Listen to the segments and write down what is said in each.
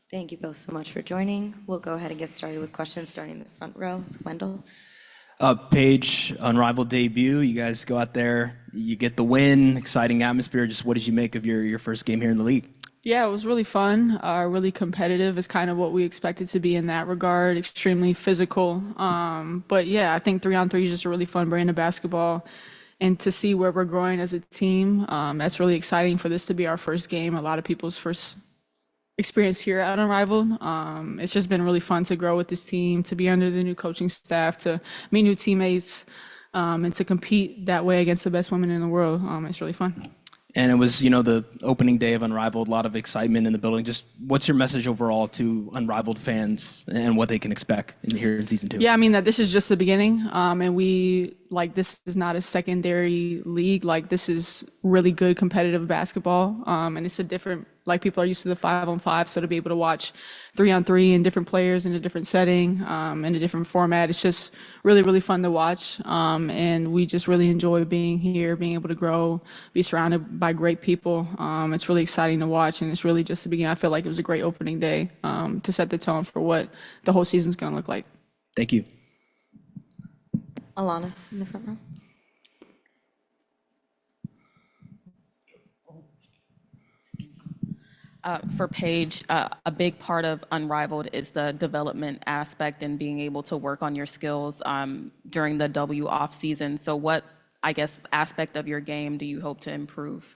Thank you both so much for joining. We'll go ahead and get started with questions, starting in the front row with Wendell. Paige, Unrivaled debut. You guys go out there, you get the win, exciting atmosphere. Just what did you make of your first game here in the league? Yeah, it was really fun, really competitive is kind of what we expected to be in that regard, extremely physical. But yeah, I think 3-on-3 is just a really fun brand of basketball. And to see where we're growing as a team, that's really exciting for this to be our first game, a lot of people's first experience here at Unrivaled. It's just been really fun to grow with this team, to be under the new coaching staff, to meet new teammates, and to compete that way against the best women in the world. It's really fun. And it was, the opening day of Unrivaled, a lot of excitement in the building. Just what's your message overall to Unrivaled fans and what they can expect here in season 2? Yeah, I mean that this is just the beginning, and this is not a secondary league. Like this is really good competitive basketball, and it's a different. Like people are used to the 5-on-5, so to be able to watch 3-on-3 and different players in a different setting, in a different format, it's just really, really fun to watch. And we just really enjoy being here, being able to grow, be surrounded by great people. It's really exciting to watch, and it's really just the beginning. I feel like it was a great opening day to set the tone for what the whole season's going to look like. Thank you. Alanis in the front row. For Paige, a big part of Unrivaled is the development aspect and being able to work on your skills during the W off season. So what, I guess, aspect of your game do you hope to improve?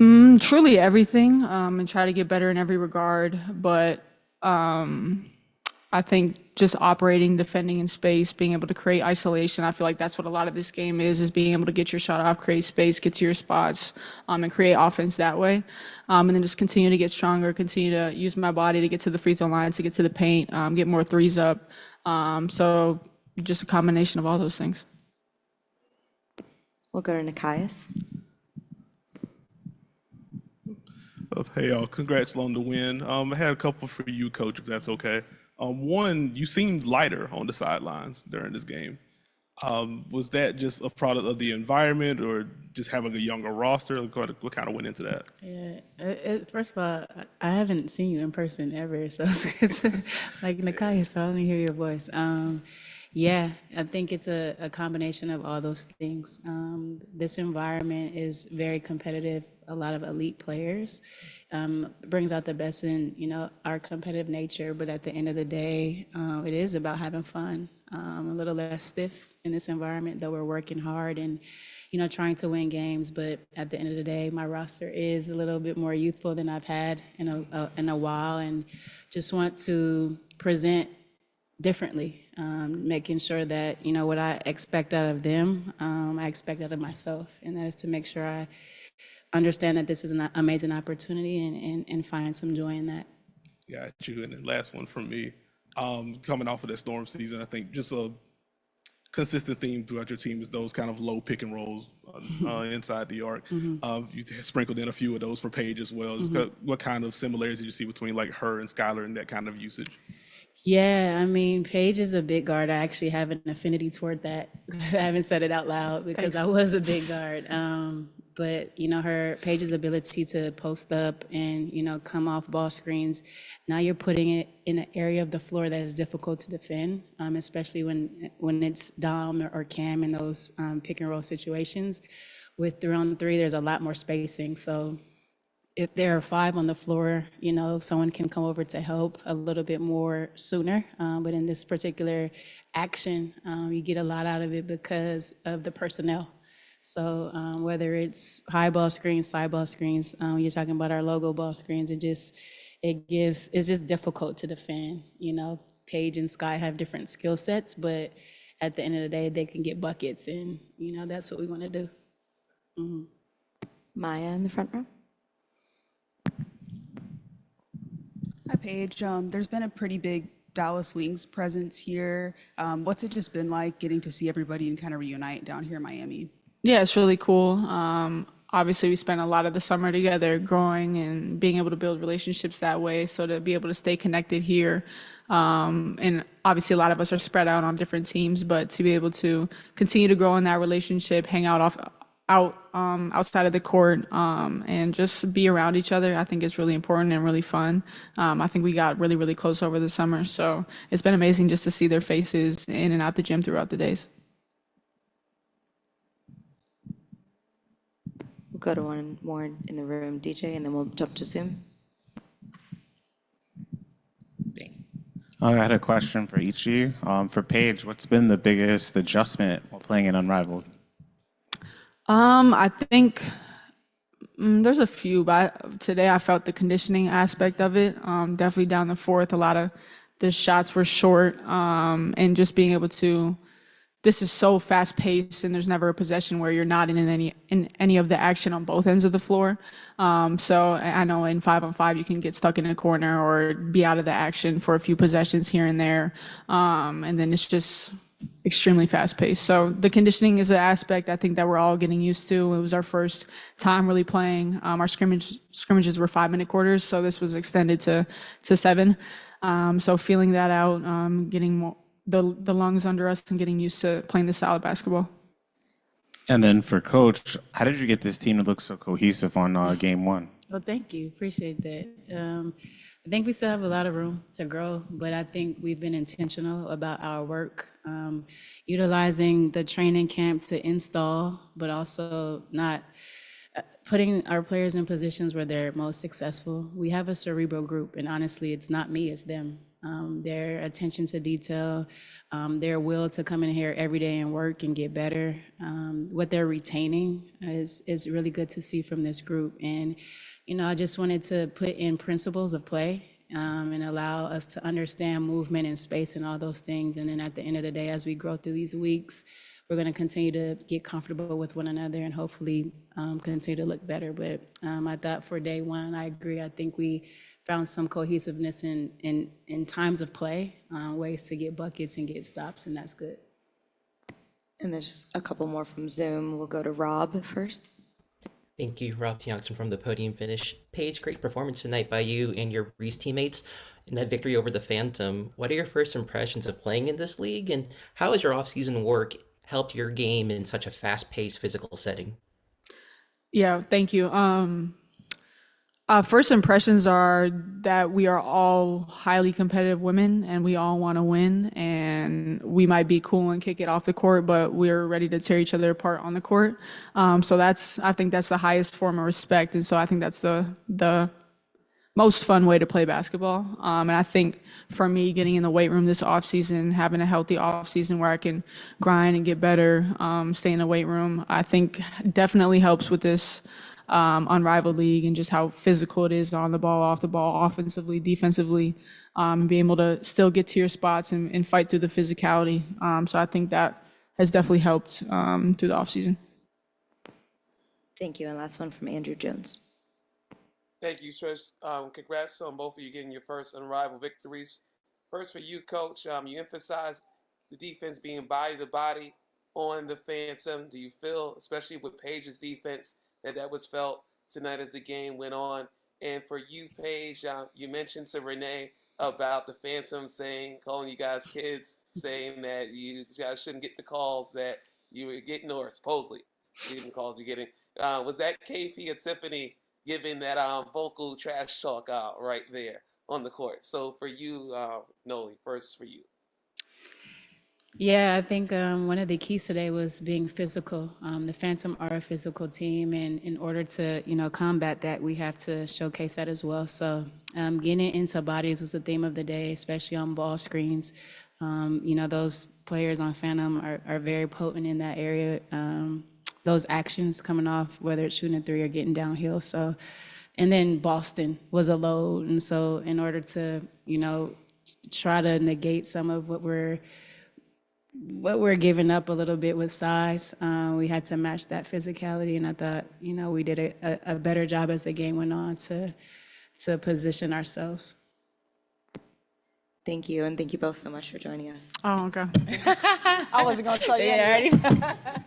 Truly everything, and try to get better in every regard. But I think just operating, defending in space, being able to create isolation. I feel like that's what a lot of this game is being able to get your shot off, create space, get to your spots, and create offense that way. And then just continue to get stronger, continue to use my body to get to the free throw line, to get to the paint, get more threes up. So just a combination of all those things. We'll go to Nikias. Hey, y'all, congrats on the win. I had a couple for you, Coach, if that's okay. One, you seemed lighter on the sidelines during this game. Was that just a product of the environment or just having a younger roster? What kind of went into that? Yeah, first of all, I haven't seen you in person ever, so it's good to, like Nakia, so I only hear your voice. Yeah, I think it's a combination of all those things. This environment is very competitive, a lot of elite players. Brings out the best in, our competitive nature, but at the end of the day, it is about having fun. A little less stiff in this environment, though we're working hard and, trying to win games. But at the end of the day, my roster is a little bit more youthful than I've had in a while, and just want to present differently, making sure that, what I expect out of them, I expect out of myself, and that is to make sure I understand that this is an amazing opportunity and find some joy in that. Got you. And the last one from me, coming off of that storm season, I think just a consistent theme throughout your team is those kind of low pick and rolls inside the arc. You sprinkled in a few of those for Paige as well. What kind of similarities did you see between like her and Skylar and that kind of usage? Yeah, I mean, Paige is a big guard. I actually have an affinity toward that. I haven't said it out loud because I was a big guard. But, Paige's ability to post up and, come off ball screens, now you're putting it in an area of the floor that is difficult to defend, especially when it's Dom or Cam in those pick and roll situations. With 3-on-3, there's a lot more spacing. So if there are 5 on the floor, someone can come over to help a little bit more sooner. But in this particular action, you get a lot out of it because of the personnel. So whether it's high ball screens, side ball screens, you're talking about our logo ball screens, it's just difficult to defend. Paige and Sky have different skill sets, but at the end of the day, they can get buckets, and that's what we want to do. Maya in the front row. Hi, Paige. There's been a pretty big Dallas Wings presence here. What's it just been like getting to see everybody and kind of reunite down here in Miami? Yeah, it's really cool. Obviously, we spent a lot of the summer together growing and being able to build relationships that way. So to be able to stay connected here, and obviously a lot of us are spread out on different teams, but to be able to continue to grow in that relationship, hang out outside of the court, and just be around each other. I think is really important and really fun. I think we got really, really close over the summer. So it's been amazing just to see their faces in and out the gym throughout the days. We'll go to one more in the room, DJ, and then we'll jump to Zoom. I had a question for each of you. For Paige, what's been the biggest adjustment while playing in Unrivaled? I think there's a few, but today I felt the conditioning aspect of it. Definitely down the fourth, a lot of the shots were short, and just being able to. This is so fast paced, and there's never a possession where you're not in any of the action on both ends of the floor. So I know in 5-on-5 you can get stuck in a corner or be out of the action for a few possessions here and there, and then it's just extremely fast paced. So the conditioning is an aspect I think that we're all getting used to. It was our first time really playing. Our scrimmages were 5-minute quarters, so this was extended to 7. So feeling that out, getting more. The lungs under us and getting used to playing this style of basketball. And then for Coach, how did you get this team to look so cohesive on game 1? Well, thank you. Appreciate that. I think we still have a lot of room to grow, but I think we've been intentional about our work, utilizing the training camp to install, but also not putting our players in positions where they're most successful. We have a cerebral group, and honestly, it's not me, it's them. Their attention to detail, their will to come in here every day and work and get better. What they're retaining is really good to see from this group. And, I just wanted to put in principles of play, and allow us to understand movement and space and all those things. And then at the end of the day, as we grow through these weeks, we're going to continue to get comfortable with one another and hopefully continue to look better. But I thought for day 1, I agree. I think we found some cohesiveness in times of play, ways to get buckets and get stops, and that's good. And there's a couple more from Zoom. We'll go to Rob first. Thank you, Rob Tiongson from the Podium Finish. Paige, great performance tonight by you and your Reese teammates in that victory over the Phantom. What are your first impressions of playing in this league, and how has your offseason work helped your game in such a fast-paced physical setting? Yeah, thank you. First impressions are that we are all highly competitive women and we all want to win, and we might be cool and kick it off the court, but we're ready to tear each other apart on the court. So I think that's the highest form of respect. And so I think that's the most fun way to play basketball. And I think for me, getting in the weight room this offseason, having a healthy offseason where I can grind and get better, stay in the weight room, I think definitely helps with this Unrivaled league and just how physical it is on the ball, off the ball, offensively, defensively, and being able to still get to your spots and fight through the physicality. So I think that has definitely helped through the offseason. Thank you. And last one from Andrew Jones. Thank you, Trish. Congrats on both of you getting your first Unrivaled victories. First for you, Coach, you emphasized the defense being body to body on the Phantom. Do you feel, especially with Paige's defense, that was felt tonight as the game went on? And for you, Paige, you mentioned to Renee about the Phantom calling you guys kids, saying that you guys shouldn't get the calls that you were getting, or supposedly getting the calls you're getting. Was that KP or Tiffany giving that vocal trash talk right there on the court? So for you, Noelle, first for you. Yeah, I think one of the keys today was being physical. The Phantom are a physical team, and in order to, combat that, we have to showcase that as well. So getting into bodies was the theme of the day, especially on ball screens. Those players on Phantom are very potent in that area. Those actions coming off, whether it's shooting a 3 or getting downhill. So, and then Boston was a load. And so in order to, try to negate some of what we're giving up a little bit with size, we had to match that physicality. And I thought, we did a better job as the game went on to position ourselves. Thank you. And thank you both so much for joining us. Oh, okay. I wasn't going to tell you.